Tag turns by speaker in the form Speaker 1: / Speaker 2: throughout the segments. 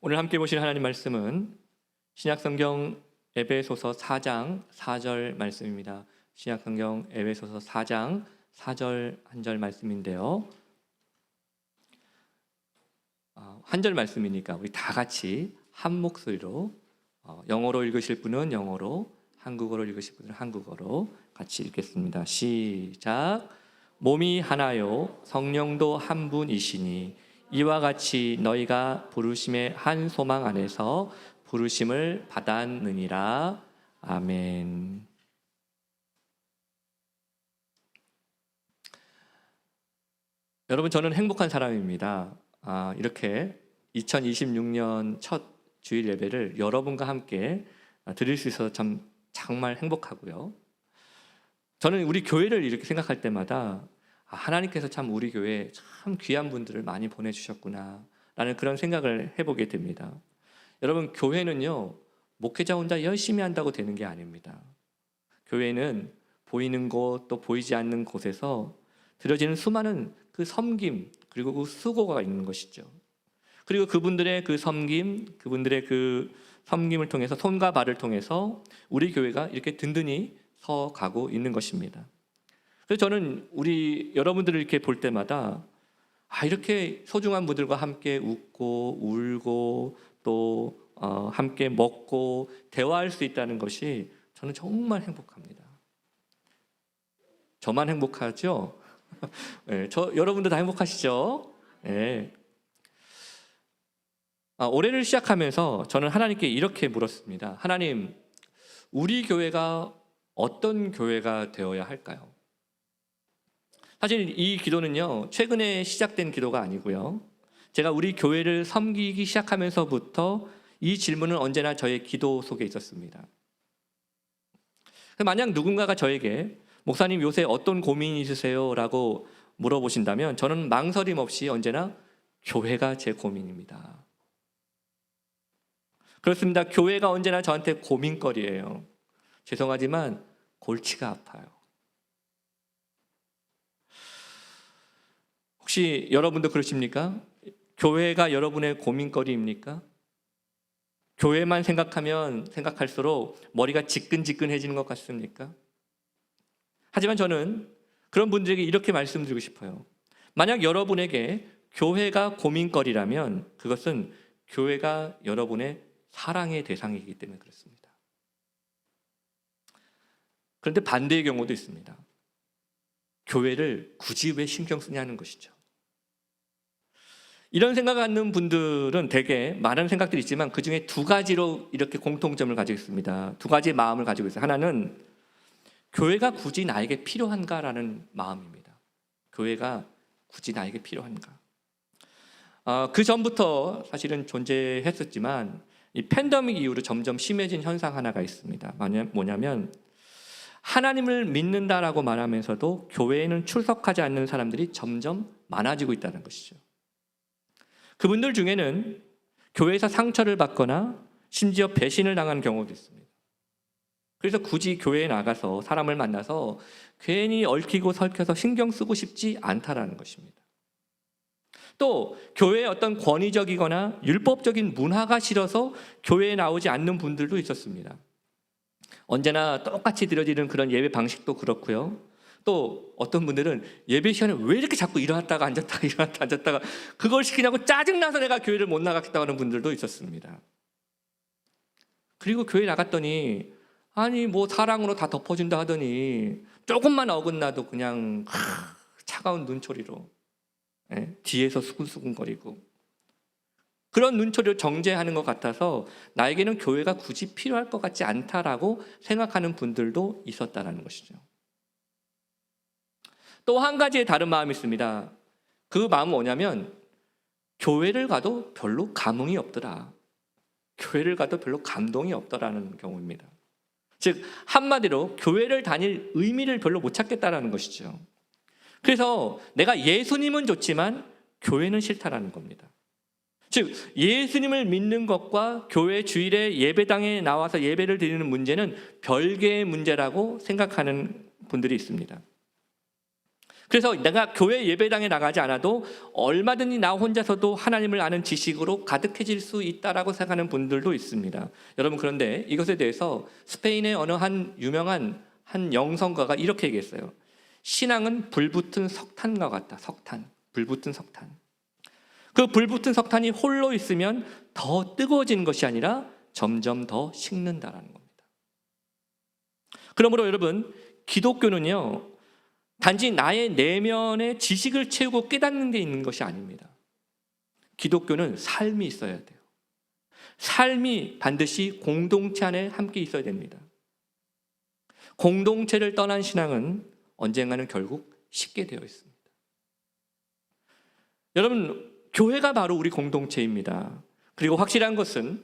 Speaker 1: 오늘 함께 보실 하나님 말씀은 신약성경 에베소서 4장 4절 말씀입니다. 신약성경 에베소서 4장 4절 한 절 말씀인데요. 한 절 말씀이니까 우리 다 같이 한 목소리로 영어로 읽으실 분은 영어로, 한국어로 읽으실 분은 한국어로 같이 읽겠습니다. 시작. 몸이 하나요 성령도 한 분이시니 이와 같이 너희가 부르심의 한 소망 안에서 부르심을 받았느니라. 아멘. 여러분, 저는 행복한 사람입니다. 이렇게 2026년 첫 주일 예배를 여러분과 함께 드릴 수 있어서 정말 행복하고요. 저는 우리 교회를 이렇게 생각할 때마다 하나님께서 참 우리 교회에 참 귀한 분들을 많이 보내주셨구나 라는 그런 생각을 해보게 됩니다. 여러분, 교회는요 목회자 혼자 열심히 한다고 되는 게 아닙니다. 교회는 보이는 곳 또 보이지 않는 곳에서 드려지는 수많은 그 섬김 그리고 그 수고가 있는 것이죠. 그리고 그분들의 그 섬김, 그분들의 그 섬김을 통해서 손과 발을 통해서 우리 교회가 이렇게 든든히 서 가고 있는 것입니다. 그래서 저는 우리 여러분들을 이렇게 볼 때마다 이렇게 소중한 분들과 함께 웃고 울고 또 함께 먹고 대화할 수 있다는 것이 저는 정말 행복합니다. 저만 행복하죠? 네, 여러분도 다 행복하시죠? 네. 올해를 시작하면서 저는 하나님께 이렇게 물었습니다. 하나님, 우리 교회가 어떤 교회가 되어야 할까요? 사실 이 기도는요 최근에 시작된 기도가 아니고요, 제가 우리 교회를 섬기기 시작하면서부터 이 질문은 언제나 저의 기도 속에 있었습니다. 만약 누군가가 저에게 목사님 요새 어떤 고민이 있으세요? 라고 물어보신다면 저는 망설임 없이 언제나 교회가 제 고민입니다. 그렇습니다. 교회가 언제나 저한테 고민거리예요. 죄송하지만 골치가 아파요. 혹시 여러분도 그러십니까? 교회가 여러분의 고민거리입니까? 교회만 생각하면 생각할수록 머리가 지끈지끈해지는 것 같습니까? 하지만 저는 그런 분들에게 이렇게 말씀드리고 싶어요. 만약 여러분에게 교회가 고민거리라면 그것은 교회가 여러분의 사랑의 대상이기 때문에 그렇습니다. 그런데 반대의 경우도 있습니다. 교회를 굳이 왜 신경 쓰냐는 것이죠. 이런 생각을 갖는 분들은 대개 많은 생각들이 있지만 그 중에 두 가지로 이렇게 공통점을 가지고 있습니다. 두 가지의 마음을 가지고 있어요. 하나는 교회가 굳이 나에게 필요한가라는 마음입니다. 교회가 굳이 나에게 필요한가. 그 전부터 사실은 존재했었지만 이 팬데믹 이후로 점점 심해진 현상 하나가 있습니다. 뭐냐면 하나님을 믿는다라고 말하면서도 교회에는 출석하지 않는 사람들이 점점 많아지고 있다는 것이죠. 그분들 중에는 교회에서 상처를 받거나 심지어 배신을 당한 경우도 있습니다. 그래서 굳이 교회에 나가서 사람을 만나서 괜히 얽히고 설켜서 신경 쓰고 싶지 않다라는 것입니다. 또 교회의 어떤 권위적이거나 율법적인 문화가 싫어서 교회에 나오지 않는 분들도 있었습니다. 언제나 똑같이 드려지는 그런 예배 방식도 그렇고요. 또 어떤 분들은 예배 시간에 왜 이렇게 자꾸 일어났다가 앉았다가 일어났다가 앉았다가 그걸 시키냐고 짜증나서 내가 교회를 못 나가겠다고 하는 분들도 있었습니다. 그리고 교회 나갔더니 뭐 사랑으로 다 덮어준다 하더니 조금만 어긋나도 그냥 차가운 눈초리로 뒤에서 수근수근거리고 그런 눈초리로 정죄하는 것 같아서 나에게는 교회가 굳이 필요할 것 같지 않다라고 생각하는 분들도 있었다는 것이죠. 또 한 가지의 다른 마음이 있습니다. 그 마음은 뭐냐면 교회를 가도 별로 감흥이 없더라. 교회를 가도 별로 감동이 없더라는 경우입니다. 즉 한마디로 교회를 다닐 의미를 별로 못 찾겠다라는 것이죠. 그래서 내가 예수님은 좋지만 교회는 싫다라는 겁니다. 즉 예수님을 믿는 것과 교회 주일에 예배당에 나와서 예배를 드리는 문제는 별개의 문제라고 생각하는 분들이 있습니다. 그래서 내가 교회 예배당에 나가지 않아도 얼마든지 나 혼자서도 하나님을 아는 지식으로 가득해질 수 있다라고 생각하는 분들도 있습니다. 여러분, 그런데 이것에 대해서 스페인의 어느 한 유명한 한 영성가가 이렇게 얘기했어요. 신앙은 불붙은 석탄과 같다. 석탄, 불붙은 석탄. 그 불붙은 석탄이 홀로 있으면 더 뜨거워지는 것이 아니라 점점 더 식는다라는 겁니다. 그러므로 여러분, 기독교는요, 단지 나의 내면의 지식을 채우고 깨닫는 게 있는 것이 아닙니다. 기독교는 삶이 있어야 돼요. 삶이 반드시 공동체 안에 함께 있어야 됩니다. 공동체를 떠난 신앙은 언젠가는 결국 식게 되어 있습니다. 여러분, 교회가 바로 우리 공동체입니다. 그리고 확실한 것은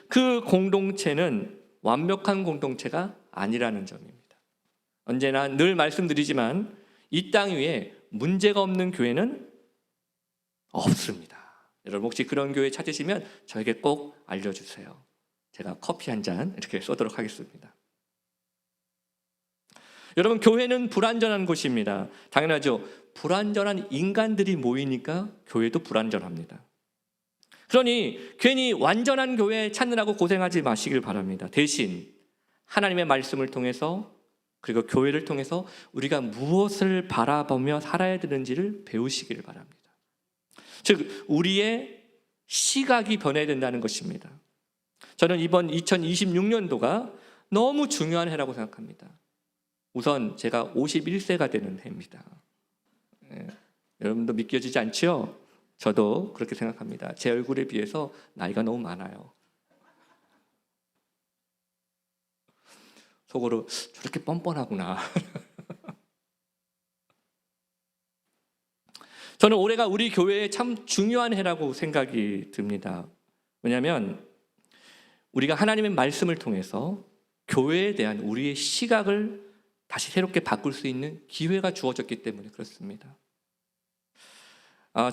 Speaker 1: 그 공동체는 완벽한 공동체가 아니라는 점입니다. 언제나 늘 말씀드리지만 이 땅 위에 문제가 없는 교회는 없습니다. 여러분, 혹시 그런 교회 찾으시면 저에게 꼭 알려주세요. 제가 커피 한 잔 이렇게 쏘도록 하겠습니다. 여러분, 교회는 불완전한 곳입니다. 당연하죠. 불완전한 인간들이 모이니까 교회도 불완전합니다. 그러니 괜히 완전한 교회 찾느라고 고생하지 마시길 바랍니다. 대신 하나님의 말씀을 통해서, 그리고 교회를 통해서 우리가 무엇을 바라보며 살아야 되는지를 배우시기를 바랍니다. 즉, 우리의 시각이 변해야 된다는 것입니다. 저는 이번 2026년도가 너무 중요한 해라고 생각합니다. 우선 제가 51세가 되는 해입니다. 여러분도 믿겨지지 않죠? 저도 그렇게 생각합니다. 제 얼굴에 비해서 나이가 너무 많아요. 속으로 저렇게 뻔뻔하구나. 저는 올해가 우리 교회에 참 중요한 해라고 생각이 듭니다. 왜냐하면 우리가 하나님의 말씀을 통해서 교회에 대한 우리의 시각을 다시 새롭게 바꿀 수 있는 기회가 주어졌기 때문에 그렇습니다.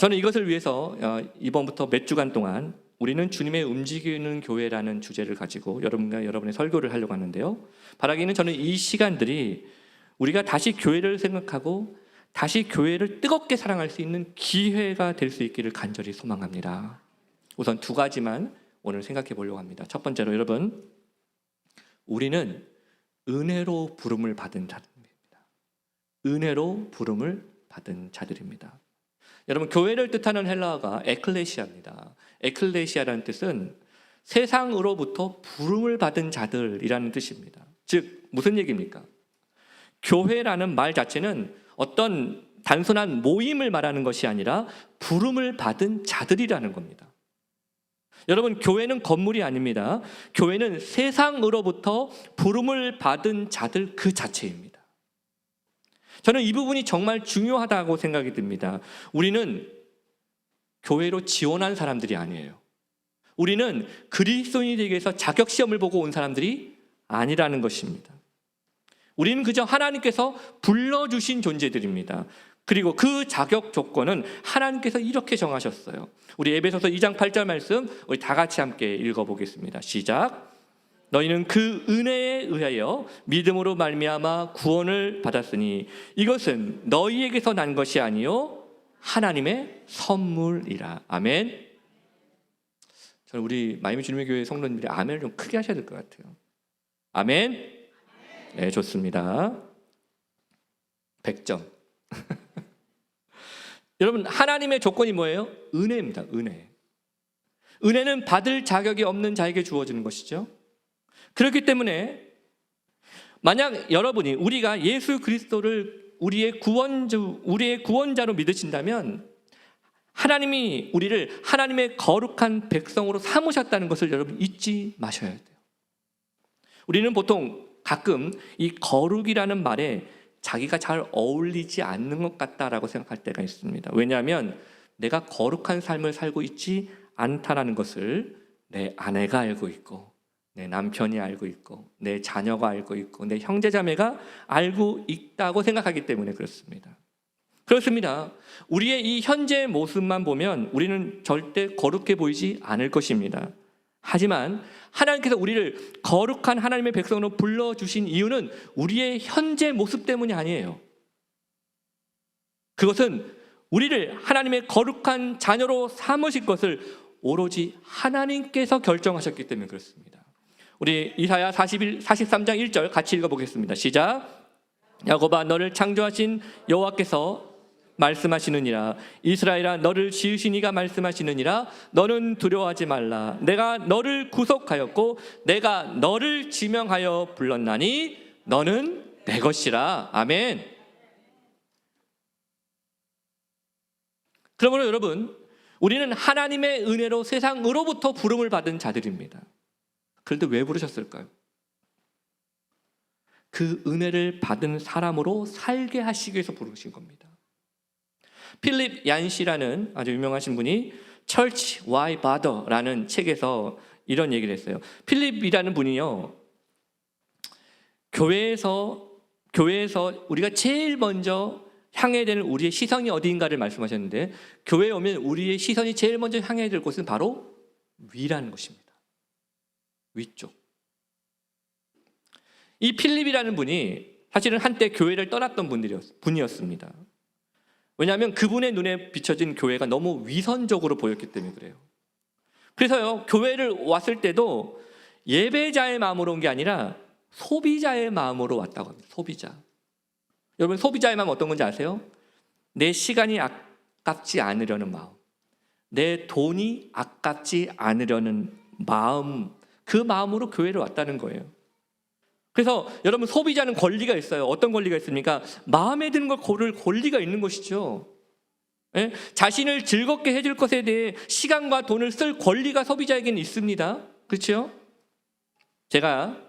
Speaker 1: 저는 이것을 위해서 이번부터 몇 주간 동안 우리는 주님의 움직이는 교회라는 주제를 가지고 여러분과 여러분의 설교를 하려고 하는데요. 바라기는 저는 이 시간들이 우리가 다시 교회를 생각하고 다시 교회를 뜨겁게 사랑할 수 있는 기회가 될 수 있기를 간절히 소망합니다. 우선 두 가지만 오늘 생각해 보려고 합니다. 첫 번째로, 여러분, 우리는 은혜로 부름을 받은 자들입니다. 은혜로 부름을 받은 자들입니다. 여러분, 교회를 뜻하는 헬라어가 에클레시아입니다. 에클레시아라는 뜻은 세상으로부터 부름을 받은 자들이라는 뜻입니다. 즉, 무슨 얘기입니까? 교회라는 말 자체는 어떤 단순한 모임을 말하는 것이 아니라 부름을 받은 자들이라는 겁니다. 여러분, 교회는 건물이 아닙니다. 교회는 세상으로부터 부름을 받은 자들 그 자체입니다. 저는 이 부분이 정말 중요하다고 생각이 듭니다. 우리는 교회로 지원한 사람들이 아니에요. 우리는 그리스도인이 되기 위해서 자격시험을 보고 온 사람들이 아니라는 것입니다. 우리는 그저 하나님께서 불러주신 존재들입니다. 그리고 그 자격 조건은 하나님께서 이렇게 정하셨어요. 우리 에베소서 2장 8절 말씀 우리 다 같이 함께 읽어보겠습니다. 시작. 너희는 그 은혜에 의하여 믿음으로 말미암아 구원을 받았으니 이것은 너희에게서 난 것이 아니요 하나님의 선물이라. 아멘. 저는 우리 마이미 주님의 교회 성도님들이 아멘을 좀 크게 하셔야 될 것 같아요. 아멘. 네, 좋습니다. 100점. 여러분, 하나님의 조건이 뭐예요? 은혜입니다. 은혜. 은혜는 받을 자격이 없는 자에게 주어지는 것이죠. 그렇기 때문에 만약 여러분이 우리가 예수 그리스도를 우리의 구원자로 믿으신다면 하나님이 우리를 하나님의 거룩한 백성으로 삼으셨다는 것을 여러분 잊지 마셔야 돼요. 우리는 보통 가끔 이 거룩이라는 말에 자기가 잘 어울리지 않는 것 같다라고 생각할 때가 있습니다. 왜냐하면 내가 거룩한 삶을 살고 있지 않다라는 것을 내 아내가 알고 있고 내 남편이 알고 있고 내 자녀가 알고 있고 내 형제자매가 알고 있다고 생각하기 때문에 그렇습니다. 그렇습니다. 우리의 이 현재 모습만 보면 우리는 절대 거룩해 보이지 않을 것입니다. 하지만 하나님께서 우리를 거룩한 하나님의 백성으로 불러주신 이유는 우리의 현재 모습 때문이 아니에요. 그것은 우리를 하나님의 거룩한 자녀로 삼으실 것을 오로지 하나님께서 결정하셨기 때문에 그렇습니다. 우리 이사야 43장 1절 같이 읽어보겠습니다. 시작. 야곱아 너를 창조하신 여호와께서 말씀하시느니라. 이스라엘아 너를 지으신 이가 말씀하시느니라. 너는 두려워하지 말라. 내가 너를 구속하였고 내가 너를 지명하여 불렀나니 너는 내 것이라. 아멘. 그러므로 여러분, 우리는 하나님의 은혜로 세상으로부터 부름을 받은 자들입니다. 그런데 왜 부르셨을까요? 그 은혜를 받은 사람으로 살게 하시기 위해서 부르신 겁니다. 필립 얀시라는 아주 유명하신 분이 Church Why Bother라는 책에서 이런 얘기를 했어요. 필립이라는 분이요, 교회에서 우리가 제일 먼저 향해야 되는 우리의 시선이 어디인가를 말씀하셨는데, 교회에 오면 우리의 시선이 제일 먼저 향해야 될 곳은 바로 위라는 것입니다. 위쪽. 이 필립이라는 분이 사실은 한때 교회를 떠났던 분이었습니다. 왜냐하면 그분의 눈에 비춰진 교회가 너무 위선적으로 보였기 때문에 그래요. 그래서요, 교회를 왔을 때도 예배자의 마음으로 온 게 아니라 소비자의 마음으로 왔다고 합니다. 소비자. 여러분, 소비자의 마음 어떤 건지 아세요? 내 시간이 아깝지 않으려는 마음, 내 돈이 아깝지 않으려는 마음, 그 마음으로 교회를 왔다는 거예요. 그래서 여러분, 소비자는 권리가 있어요. 어떤 권리가 있습니까? 마음에 드는 걸 고를 권리가 있는 것이죠. 예? 자신을 즐겁게 해줄 것에 대해 시간과 돈을 쓸 권리가 소비자에게는 있습니다. 그렇죠? 제가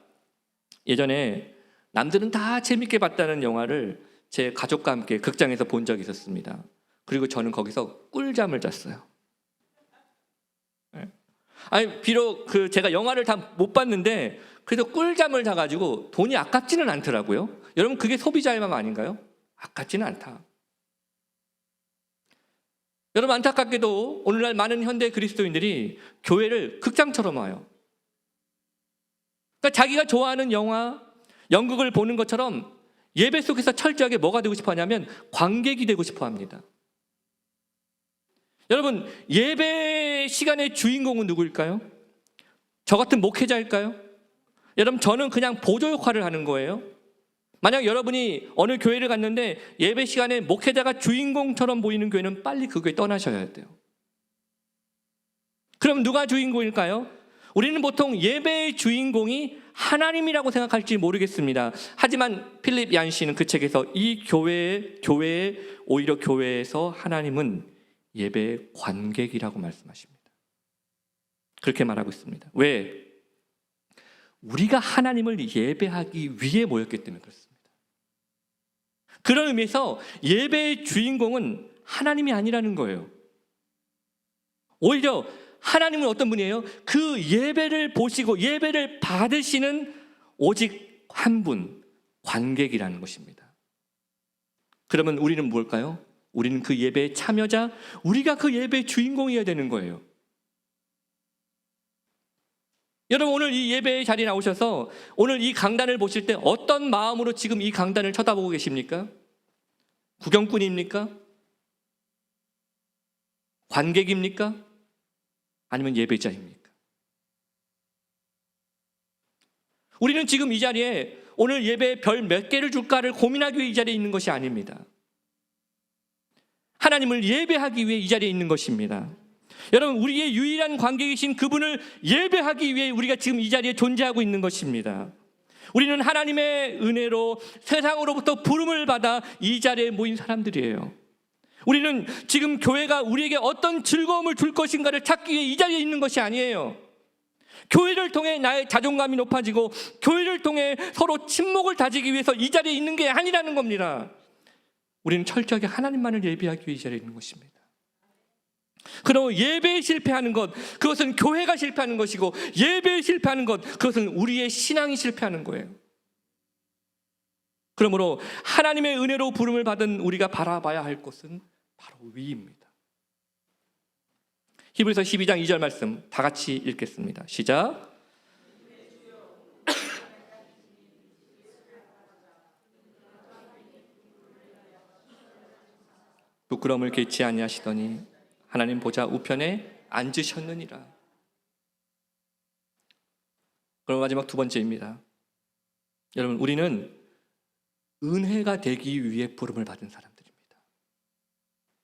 Speaker 1: 예전에 남들은 다 재밌게 봤다는 영화를 제 가족과 함께 극장에서 본 적이 있었습니다. 그리고 저는 거기서 꿀잠을 잤어요. 아니, 비록 제가 영화를 다 못 봤는데 그래도 꿀잠을 자가지고 돈이 아깝지는 않더라고요. 여러분, 그게 소비자의 마음 아닌가요? 아깝지는 않다. 여러분, 안타깝게도 오늘날 많은 현대 그리스도인들이 교회를 극장처럼 와요. 그러니까 자기가 좋아하는 영화, 연극을 보는 것처럼 예배 속에서 철저하게 뭐가 되고 싶어 하냐면 관객이 되고 싶어 합니다. 여러분, 예배 시간의 주인공은 누구일까요? 저 같은 목회자일까요? 여러분, 저는 그냥 보조 역할을 하는 거예요. 만약 여러분이 어느 교회를 갔는데 예배 시간에 목회자가 주인공처럼 보이는 교회는 빨리 그 교회 떠나셔야 돼요. 그럼 누가 주인공일까요? 우리는 보통 예배의 주인공이 하나님이라고 생각할지 모르겠습니다. 하지만 필립 얀시는 그 책에서 이 교회에 오히려 교회에서 하나님은 예배의 관객이라고 말씀하십니다. 그렇게 말하고 있습니다. 왜? 우리가 하나님을 예배하기 위해 모였기 때문에 그렇습니다. 그런 의미에서 예배의 주인공은 하나님이 아니라는 거예요. 오히려 하나님은 어떤 분이에요? 그 예배를 보시고 예배를 받으시는 오직 한 분, 관객이라는 것입니다. 그러면 우리는 뭘까요? 우리는 그 예배의 참여자, 우리가 그 예배의 주인공이어야 되는 거예요. 여러분, 오늘 이 예배의 자리에 나오셔서 오늘 이 강단을 보실 때 어떤 마음으로 지금 이 강단을 쳐다보고 계십니까? 구경꾼입니까? 관객입니까? 아니면 예배자입니까? 우리는 지금 이 자리에 오늘 예배에 별 몇 개를 줄까를 고민하기 위해 이 자리에 있는 것이 아닙니다. 하나님을 예배하기 위해 이 자리에 있는 것입니다. 여러분, 우리의 유일한 관객이신 그분을 예배하기 위해 우리가 지금 이 자리에 존재하고 있는 것입니다. 우리는 하나님의 은혜로 세상으로부터 부름을 받아 이 자리에 모인 사람들이에요. 우리는 지금 교회가 우리에게 어떤 즐거움을 줄 것인가를 찾기 위해 이 자리에 있는 것이 아니에요. 교회를 통해 나의 자존감이 높아지고 교회를 통해 서로 친목을 다지기 위해서 이 자리에 있는 게 아니라는 겁니다. 우리는 철저하게 하나님만을 예배하기 위해 이 자리에 있는 것입니다. 그럼 예배에 실패하는 것, 그것은 교회가 실패하는 것이고, 예배에 실패하는 것, 그것은 우리의 신앙이 실패하는 거예요. 그러므로 하나님의 은혜로 부름을 받은 우리가 바라봐야 할 곳은 바로 위입니다. 히브리서 12장 2절 말씀 다 같이 읽겠습니다. 시작. 부끄러움을 개치 아니하시더니 하나님 보좌 우편에 앉으셨느니라. 그럼 마지막 두 번째입니다. 여러분, 우리는 은혜가 되기 위해 부름을 받은 사람들입니다.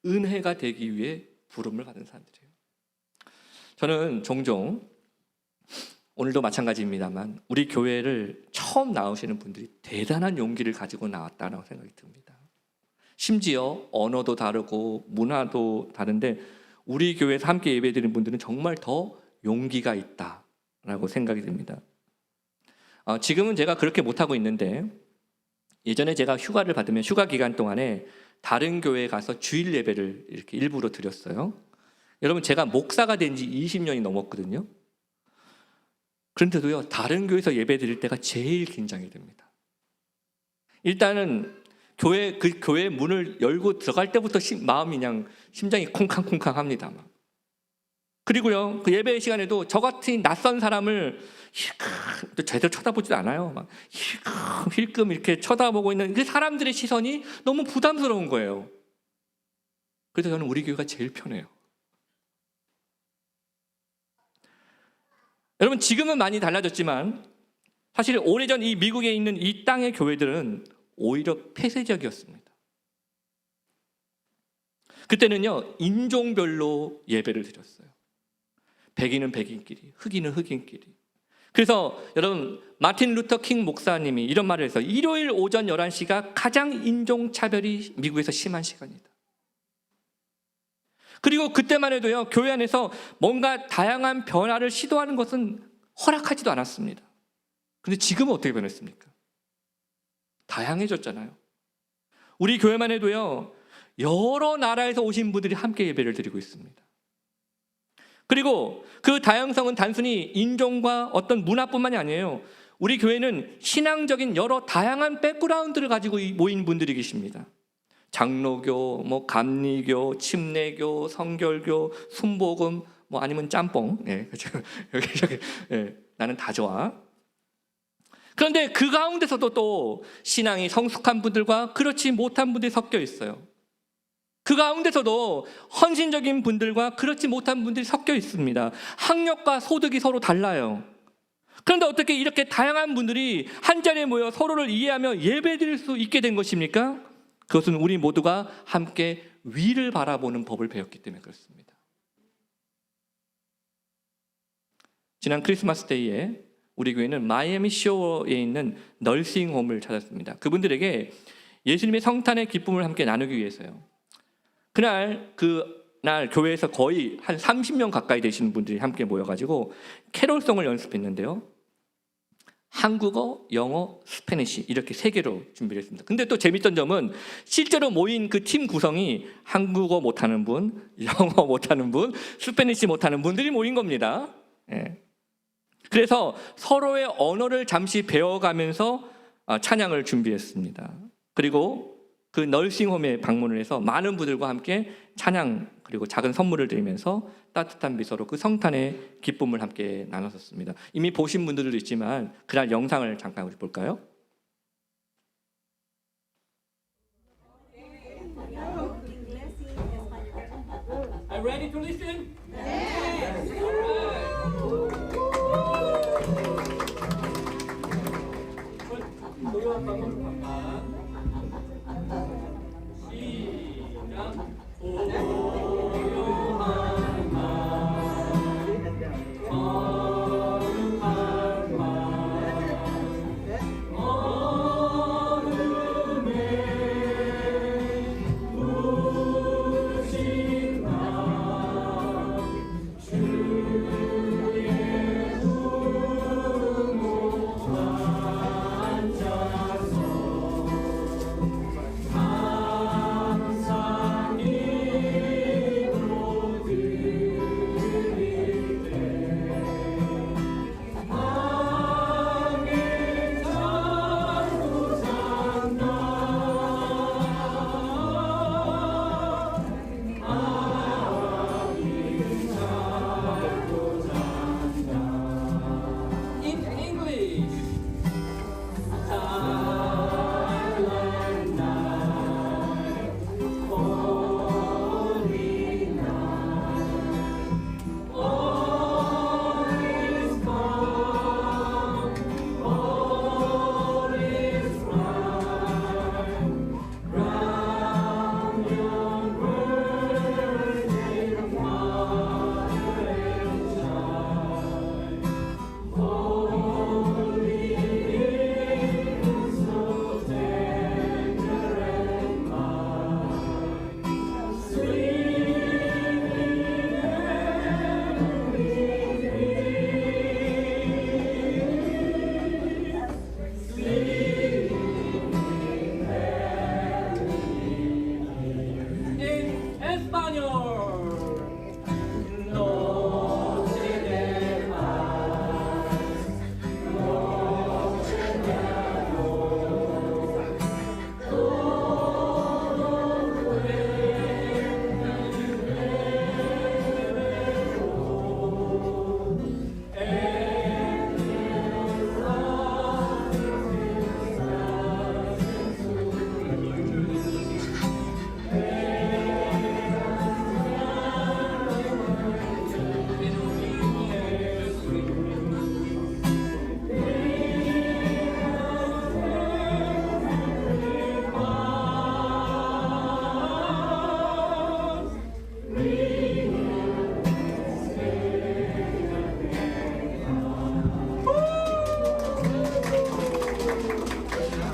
Speaker 1: 은혜가 되기 위해 부름을 받은 사람들이에요. 저는 종종, 오늘도 마찬가지입니다만, 우리 교회를 처음 나오시는 분들이 대단한 용기를 가지고 나왔다고 생각이 듭니다. 심지어 언어도 다르고 문화도 다른데 우리 교회에서 함께 예배드리는 분들은 정말 더 용기가 있다라고 생각이 듭니다. 지금은 제가 그렇게 못하고 있는데, 예전에 제가 휴가를 받으면 휴가 기간 동안에 다른 교회에 가서 주일 예배를 이렇게 일부러 드렸어요. 여러분, 제가 목사가 된 지 20년이 넘었거든요. 그런데도요, 다른 교회에서 예배 드릴 때가 제일 긴장이 됩니다. 일단은 그 교회 문을 열고 들어갈 때부터 마음이 그냥 심장이 쿵쾅쿵쾅 합니다. 그리고요, 그 예배 시간에도 저 같은 낯선 사람을 제대로 쳐다보지도 않아요. 막 힐끔 이렇게 쳐다보고 있는 그 사람들의 시선이 너무 부담스러운 거예요. 그래서 저는 우리 교회가 제일 편해요. 여러분, 지금은 많이 달라졌지만 사실 오래전 이 미국에 있는 이 땅의 교회들은 오히려 폐쇄적이었습니다. 그때는요, 인종별로 예배를 드렸어요. 백인은 백인끼리, 흑인은 흑인끼리. 그래서 여러분, 마틴 루터 킹 목사님이 이런 말을 해서 일요일 오전 11시가 가장 인종차별이 미국에서 심한 시간이다. 그리고 그때만 해도요, 교회 안에서 뭔가 다양한 변화를 시도하는 것은 허락하지도 않았습니다. 그런데 지금은 어떻게 변했습니까? 다양해졌잖아요. 우리 교회만 해도요, 여러 나라에서 오신 분들이 함께 예배를 드리고 있습니다. 그리고 그 다양성은 단순히 인종과 어떤 문화뿐만이 아니에요. 우리 교회는 신앙적인 여러 다양한 백그라운드를 가지고 모인 분들이 계십니다. 장로교, 감리교, 침례교, 성결교, 순복음, 아니면 짬뽕. 예, 그렇죠. 여기, 예, 나는 다 좋아. 그런데 그 가운데서도 또 신앙이 성숙한 분들과 그렇지 못한 분들이 섞여 있어요. 그 가운데서도 헌신적인 분들과 그렇지 못한 분들이 섞여 있습니다. 학력과 소득이 서로 달라요. 그런데 어떻게 이렇게 다양한 분들이 한자리에 모여 서로를 이해하며 예배드릴 수 있게 된 것입니까? 그것은 우리 모두가 함께 위를 바라보는 법을 배웠기 때문에 그렇습니다. 지난 크리스마스 데이에 우리 교회는 마이애미 쇼어에 있는 널싱홈을 찾았습니다. 그분들에게 예수님의 성탄의 기쁨을 함께 나누기 위해서요. 그날 교회에서 거의 한 30명 가까이 되시는 분들이 함께 모여가지고 캐롤송을 연습했는데요. 한국어, 영어, 스페니쉬 이렇게 3개로 준비를 했습니다. 근데 또 재밌던 점은 실제로 모인 그 팀 구성이 한국어 못하는 분, 영어 못하는 분, 스페니쉬 못하는 분들이 모인 겁니다. 예. 그래서 서로의 언어를 잠시 배워가면서 찬양을 준비했습니다. 그리고 그 널싱홈에 방문을 해서 많은 분들과 함께 찬양 그리고 작은 선물을 드리면서 따뜻한 미소로 그 성탄의 기쁨을 함께 나눴었습니다. 이미 보신 분들도 있지만 그날 영상을 잠깐 우리 볼까요? Are you ready to listen? Yes. 노래한 방법을 잠깐.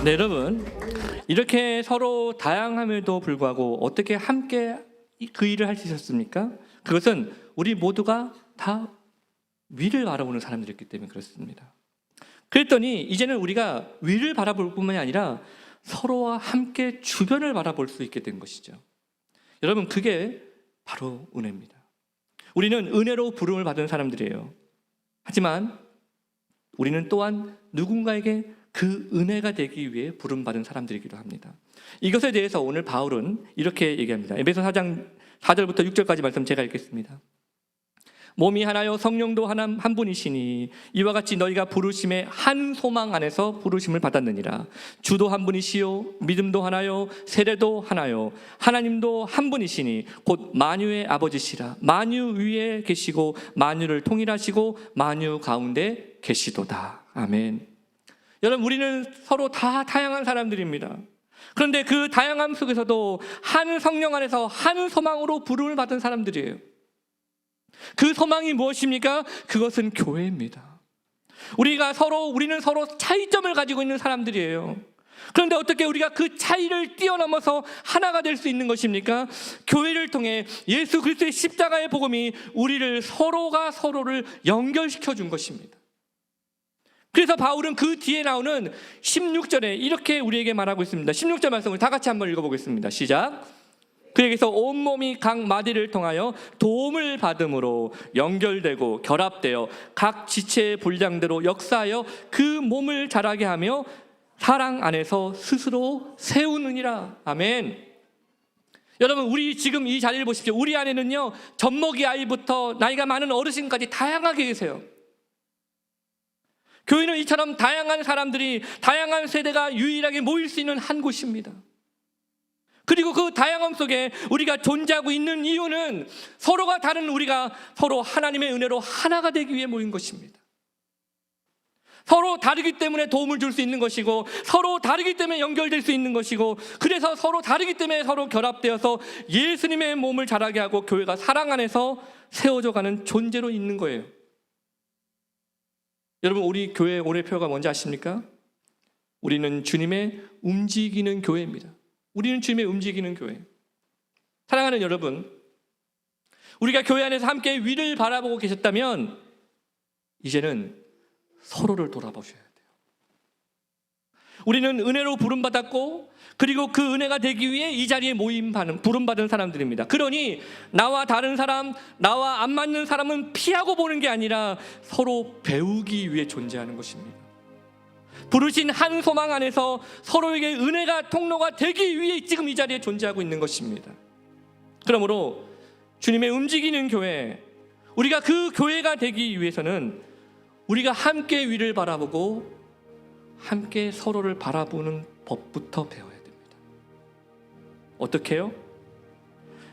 Speaker 1: 네, 여러분, 이렇게 서로 다양함에도 불구하고 어떻게 함께 그 일을 할 수 있었습니까? 그것은 우리 모두가 다 위를 바라보는 사람들이었기 때문에 그렇습니다. 그랬더니 이제는 우리가 위를 바라볼 뿐만이 아니라 서로와 함께 주변을 바라볼 수 있게 된 것이죠. 여러분, 그게 바로 은혜입니다. 우리는 은혜로 부름을 받은 사람들이에요. 하지만 우리는 또한 누군가에게 그 은혜가 되기 위해 부름받은 사람들이기도 합니다. 이것에 대해서 오늘 바울은 이렇게 얘기합니다. 에베소 4장 4절부터 6절까지 말씀 제가 읽겠습니다. 몸이 하나요 성령도 한 분이시니 이와 같이 너희가 부르심의 한 소망 안에서 부르심을 받았느니라. 주도 한 분이시요 믿음도 하나요 세례도 하나요 하나님도 한 분이시니 곧 만유의 아버지시라. 만유 위에 계시고 만유를 통일하시고 만유 가운데 계시도다. 아멘. 여러분, 우리는 서로 다 다양한 사람들입니다. 그런데 그 다양함 속에서도 한 성령 안에서 한 소망으로 부름을 받은 사람들이에요. 그 소망이 무엇입니까? 그것은 교회입니다. 우리는 서로 차이점을 가지고 있는 사람들이에요. 그런데 어떻게 우리가 그 차이를 뛰어넘어서 하나가 될 수 있는 것입니까? 교회를 통해 예수 그리스도의 십자가의 복음이 우리를 서로가 서로를 연결시켜 준 것입니다. 그래서 바울은 그 뒤에 나오는 16절에 이렇게 우리에게 말하고 있습니다. 16절 말씀을 다 같이 한번 읽어보겠습니다. 시작. 그에게서 온몸이 각 마디를 통하여 도움을 받음으로 연결되고 결합되어 각 지체의 분량대로 역사하여 그 몸을 자라게 하며 사랑 안에서 스스로 세우느니라. 아멘. 여러분, 우리 지금 이 자리를 보십시오. 우리 안에는요, 젖먹이 아이부터 나이가 많은 어르신까지 다양하게 계세요. 교회는 이처럼 다양한 사람들이, 다양한 세대가 유일하게 모일 수 있는 한 곳입니다. 그리고 그 다양함 속에 우리가 존재하고 있는 이유는 서로가 다른 우리가 서로 하나님의 은혜로 하나가 되기 위해 모인 것입니다. 서로 다르기 때문에 도움을 줄 수 있는 것이고, 서로 다르기 때문에 연결될 수 있는 것이고, 그래서 서로 다르기 때문에 서로 결합되어서 예수님의 몸을 자라게 하고 교회가 사랑 안에서 세워져 가는 존재로 있는 거예요. 여러분, 우리 교회 오늘 표가 뭔지 아십니까? 우리는 주님의 움직이는 교회입니다. 우리는 주님의 움직이는 교회. 사랑하는 여러분, 우리가 교회 안에서 함께 위를 바라보고 계셨다면 이제는 서로를 돌아보셔야 돼요. 우리는 은혜로 부름받았고, 그리고 그 은혜가 되기 위해 이 자리에 부름받은 사람들입니다. 그러니 나와 다른 사람, 나와 안 맞는 사람은 피하고 보는 게 아니라 서로 배우기 위해 존재하는 것입니다. 부르신 한 소망 안에서 서로에게 은혜가 통로가 되기 위해 지금 이 자리에 존재하고 있는 것입니다. 그러므로 주님의 움직이는 교회, 우리가 그 교회가 되기 위해서는 우리가 함께 위를 바라보고 함께 서로를 바라보는 법부터 배워야 됩니다. 어떻게 해요?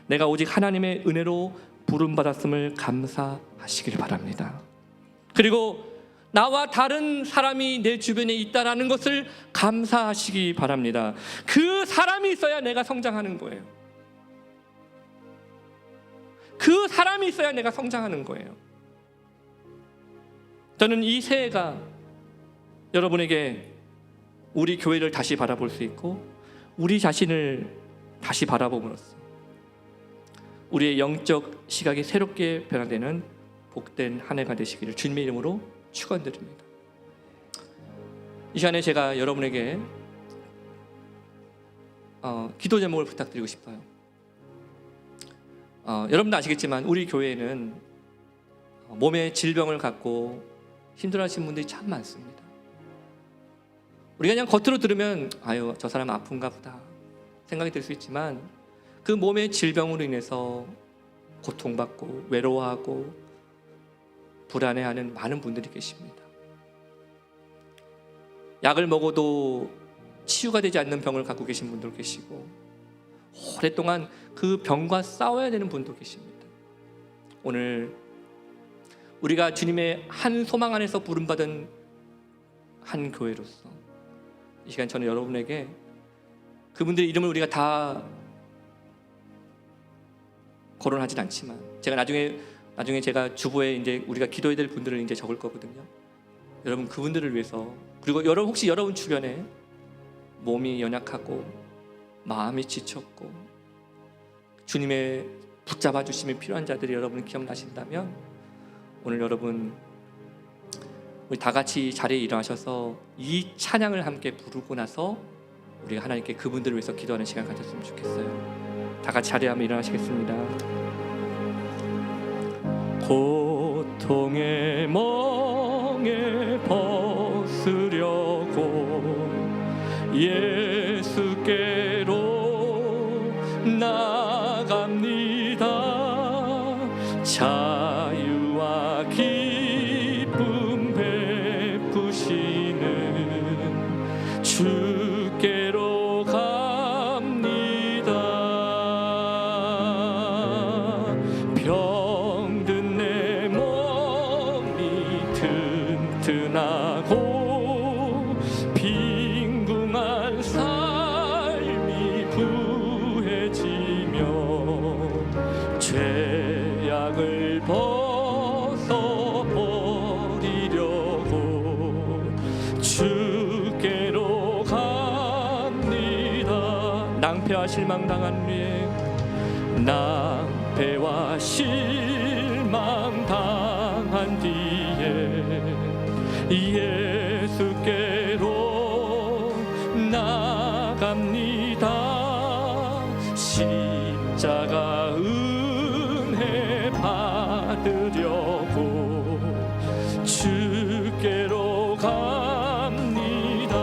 Speaker 1: 내가 오직 하나님의 은혜로 부름받았음을 감사하시길 바랍니다. 그리고 나와 다른 사람이 내 주변에 있다는 것을 감사하시기 바랍니다. 그 사람이 있어야 내가 성장하는 거예요. 그 사람이 있어야 내가 성장하는 거예요. 저는 이 새해가 여러분에게 우리 교회를 다시 바라볼 수 있고 우리 자신을 다시 바라봄으로써 우리의 영적 시각이 새롭게 변화되는 복된 한 해가 되시기를 주님의 이름으로 축원드립니다. 이 시간에 제가 여러분에게 기도 제목을 부탁드리고 싶어요. 여러분도 아시겠지만 우리 교회에는 몸에 질병을 갖고 힘들어하시는 분들이 참 많습니다. 우리가 그냥 겉으로 들으면 아유, 저 사람 아픈가 보다 생각이 들 수 있지만 그 몸의 질병으로 인해서 고통받고 외로워하고 불안해하는 많은 분들이 계십니다. 약을 먹어도 치유가 되지 않는 병을 갖고 계신 분도 계시고 오랫동안 그 병과 싸워야 되는 분도 계십니다. 오늘 우리가 주님의 한 소망 안에서 부름받은 한 교회로서 이 시간 저는 여러분에게 그분들의 이름을 우리가 다 거론하진 않지만 제가 나중에 제가 주보에 이제 우리가 기도해야 될 분들을 이제 적을 거거든요. 여러분 그분들을 위해서, 그리고 혹시 여러분 주변에 몸이 연약하고 마음이 지쳤고 주님의 붙잡아 주심이 필요한 자들이 여러분 기억나신다면 오늘 여러분 우리 다 같이 자리에 일어나셔서 이 찬양을 함께 부르고 나서 우리가 하나님께 그분들을 위해서 기도하는 시간 가졌으면 좋겠어요. 다 같이 자리에 한번 일어나시겠습니다. 고통의 멍에 벗으려고 예수께로 나갑니다. 자유와 기쁨 베푸시는 주께로 갑니다. 병든 내 몸이 튼튼하고 빈궁한 삶이 부해지며 죄악을 벗어버리려고 주께로 갑니다. 낭패와 실망당한 우리의 낭패와 실망당한 뒤에 예수께로 나갑니다. 십자가 은혜 받으려고 주께로 갑니다.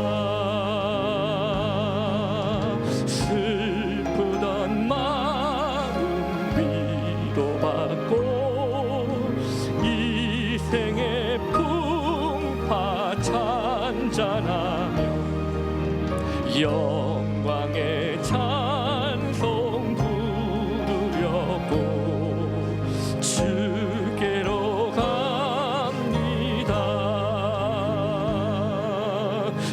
Speaker 1: 슬프던 마음 위로받고 이 생의 풍파 찬잔하며 영광의 찬송 부르려고 주께로 갑니다.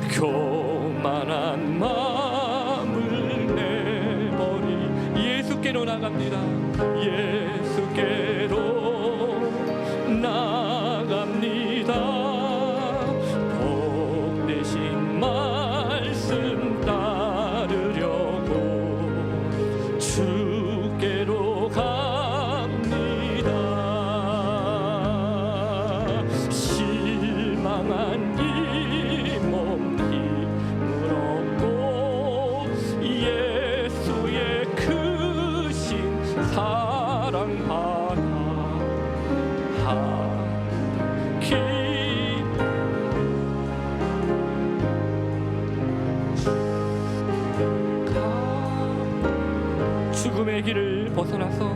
Speaker 1: 교만한 마음을 내버리 예수께로 나갑니다. 예수께로 나갑니다. 복되신 말씀 따르려고 주께로 갑니다. 실망한 이 몸 힘을 얻고 예수의 크신 사랑 하나 죽음의 길을 벗어나서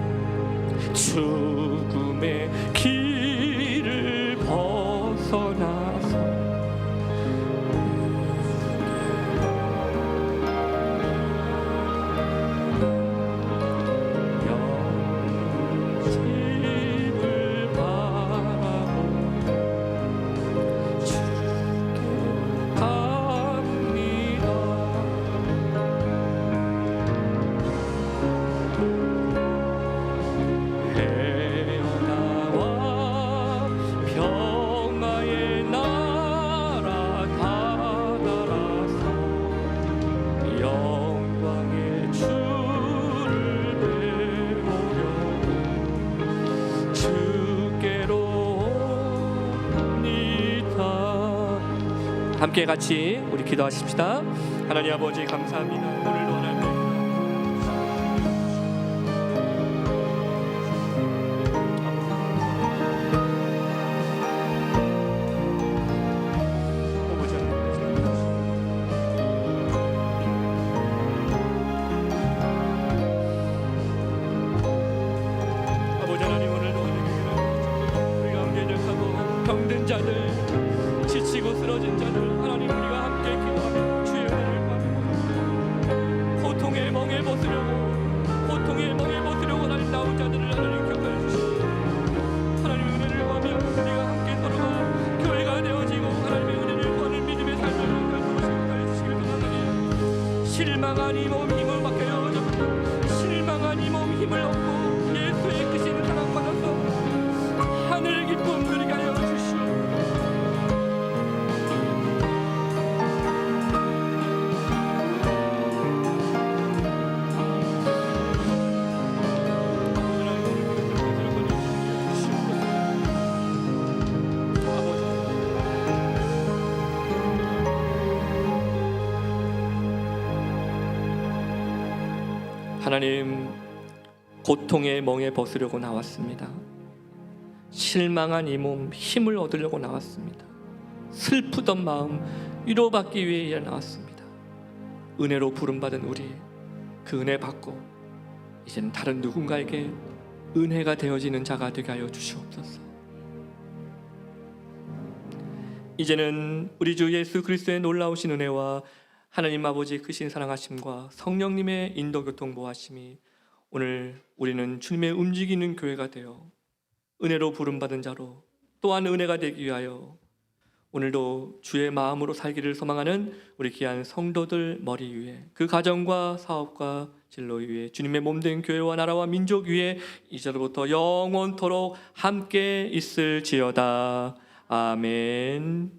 Speaker 1: 죽음의 길을 벗어나서 영집을 바라보 주께 갑니다. 헤어나와 평화의 나라 다다라서 영광의 주를 배우려고 주께로 옵니다. 함께 같이 우리 기도하십시다. 하나님 아버지 감사합니다. 오늘도 하나님 병든 자들, 지치고 쓰러진 자들 하나님 우리가 함께 기도하며 주의 은혜를 구하며 고통의 멍에 벗으려고 하나님 나온 자들을 하나님 격려해 주시고 하나님의 은혜를 구하며 우리가 함께 서로가 교회가 되어지고 하나님의 은혜를 구하는 믿음의 삶을 하여 주시길 바랍니다. 실망한 이 몸 힘을 맡겨요. 실망한 이 몸 힘을 얻고 예수의 크신 사랑 받아서 하늘 기쁨 누리게 하여 주시오. 하나님, 고통의 멍에 벗으려고 나왔습니다. 실망한 이 몸 힘을 얻으려고 나왔습니다. 슬프던 마음 위로받기 위해 나왔습니다. 은혜로 부름받은 우리, 그 은혜 받고 이제는 다른 누군가에게 은혜가 되어지는 자가 되게 하여 주시옵소서. 이제는 우리 주 예수 그리스도의 놀라우신 은혜와 하나님 아버지의 크신 사랑하심과 성령님의 인도교통 보하심이 오늘 우리는 주님의 움직이는 교회가 되어 은혜로 부름받은 자로 또한 은혜가 되기 위하여 오늘도 주의 마음으로 살기를 소망하는 우리 귀한 성도들 머리 위에, 그 가정과 사업과 진로 위에, 주님의 몸된 교회와 나라와 민족 위에 이제로부터 영원토록 함께 있을지어다. 아멘.